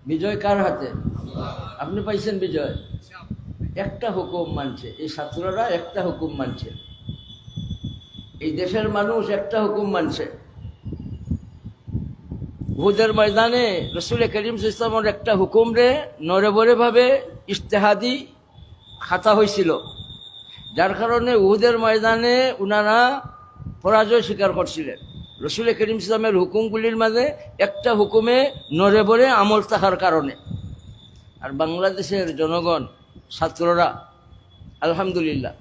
বিজয় কার হাতে? আপনি পাইছেন বিজয়। একটা হুকুম মানছে, এই ছাত্ররা একটা হুকুম মানছে, এই দেশের মানুষ একটা হুকুম মানছে। উহুদের ময়দানে রসুল করিম ইসলামের একটা হুকুম রে নড়েবড়ে ভাবে ইজতেহাদি খাতা হয়েছিল, যার কারণে উহুদের ময়দানে উনারা পরাজয় স্বীকার করছিলেন। রসুল করিম ইসলামের হুকুমগুলির মাঝে একটা হুকুমে নড়েবড়ে আমল থাকার কারণে। আর বাংলাদেশের জনগণ, ছাত্ররা আলহামদুলিল্লাহ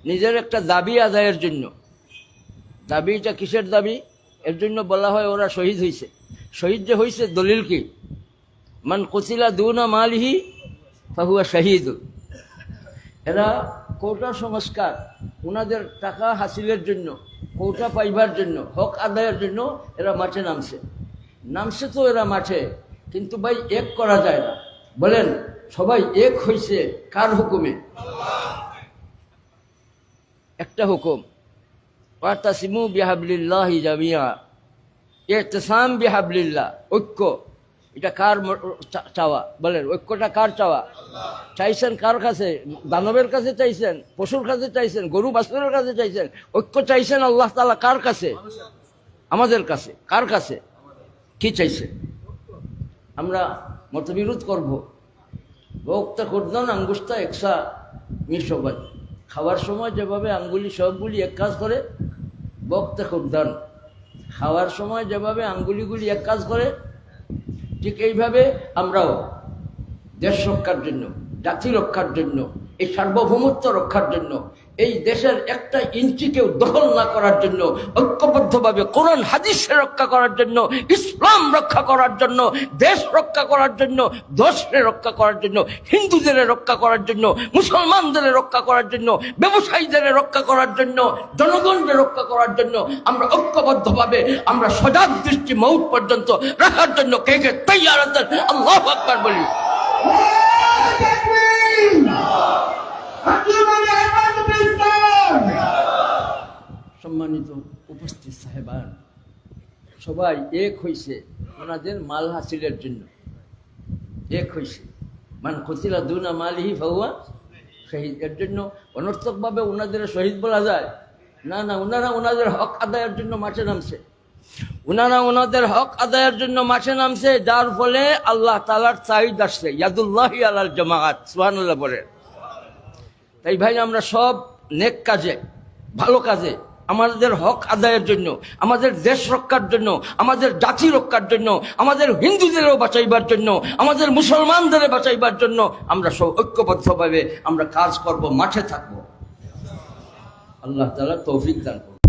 নিজের একটা দাবি আদায়ের জন্য, দাবিটা কিসের দাবি? এর জন্য বলা হয় ওরা শহীদ হয়েছে। শহীদ যে হয়েছে দলিল কি? মান কুতিলা দুনা মালিহি ফাহুয়া শহীদ। এরা কোটা সংস্কার, ওনাদের টাকা হাসিলের জন্য, কোটা পাইবার জন্য, হক আদায়ের জন্য এরা মাঠে নামছে। নামছে তো এরা মাঠে, কিন্তু ভাই এক করা যায় না। বলেন সবাই এক হয়েছে কার হুকুমে? একটা হুকুম, ওয়াতাসিমু বিহাবলিল্লাহি জামিয়া, ইতিসাম বিহাবলিল্লাহ, ঐক্য। এটা কার চাওয়া? বলেন ঐক্যটা কার চাওয়া? চাইছেন কার কাছে? দানবের কাছে চাইছেন? পশুর কাছে চাইছেন? গরু বাছুরের কাছে চাইছেন? ঐক্য চাইছেন আল্লাহ তাআলা কার কাছে? আমাদের কাছে। কার কাছে? কি চাইছে? আমরা মতবিরোধ করবো? বক্তা করদান আঙ্গুস্তা একসা মিশবাদ। খাওয়ার সময় যেভাবে আঙ্গুলি সবগুলি এক কাজ করে, বক্তা করদান খাওয়ার সময় যেভাবে আঙ্গুলিগুলি এক কাজ করে, ঠিক এইভাবে আমরাও দেশ রক্ষার জন্য, জাতি রক্ষার জন্য, এই সার্বভৌমত্ব রক্ষার জন্য, এই দেশের একটা ইঞ্চিকেও দখল না করার জন্য, ঐক্যবদ্ধভাবে কোরআন হাদিসে রক্ষা করার জন্য, ইসলাম রক্ষা করার জন্য, দেশ রক্ষা করার জন্য, দেশকে রক্ষা করার জন্য, হিন্দুদের রক্ষা করার জন্য, মুসলমানদের রক্ষা করার জন্য, ব্যবসায়ীদের রক্ষা করার জন্য, জনগণকে রক্ষা করার জন্য আমরা ঐক্যবদ্ধভাবে আমরা সজাগ দৃষ্টি মউত পর্যন্ত রাখার জন্য কে কে তৈয়ার আছেন? আল্লাহু আকবার বলি। সম্মানিত উপস্থিত সাহেবান, সবাই এক হইছে ওনাদের মাল হাসিলের জন্য। এক হইছে, মান কুতিলা দুনা মালিহি ফাহুয়া শহীদ। এর জন্য অনর্থকভাবে ওনাদের শহীদ বলা যায় না। না, ওনারা ওনাদের হক আদায়ের জন্য মাঠে নামছে। ওনারা ওনাদের হক আদায়ের জন্য মাঠে নামছে, যার ফলে আল্লাহ তাআলার সাইদ আসছে, ইয়াদুল্লাহি আলাল জামাআত। সুবহানাল্লাহ বলেন। তাই ভাই আমরা সব নেক কাজে, ভালো কাজে, আমাদের হক আদায়ের জন্য, আমাদের দেশ রক্ষার জন্য, আমাদের জাতি রক্ষার জন্য, আমাদের হিন্দুদেরও বাঁচাইবার জন্য, আমাদের মুসলমানদের বাঁচাইবার জন্য আমরা সব ঐক্যবদ্ধভাবে আমরা কাজ করব, মাঠে থাকব। আল্লাহ তাআলা তৌফিক দান করুন।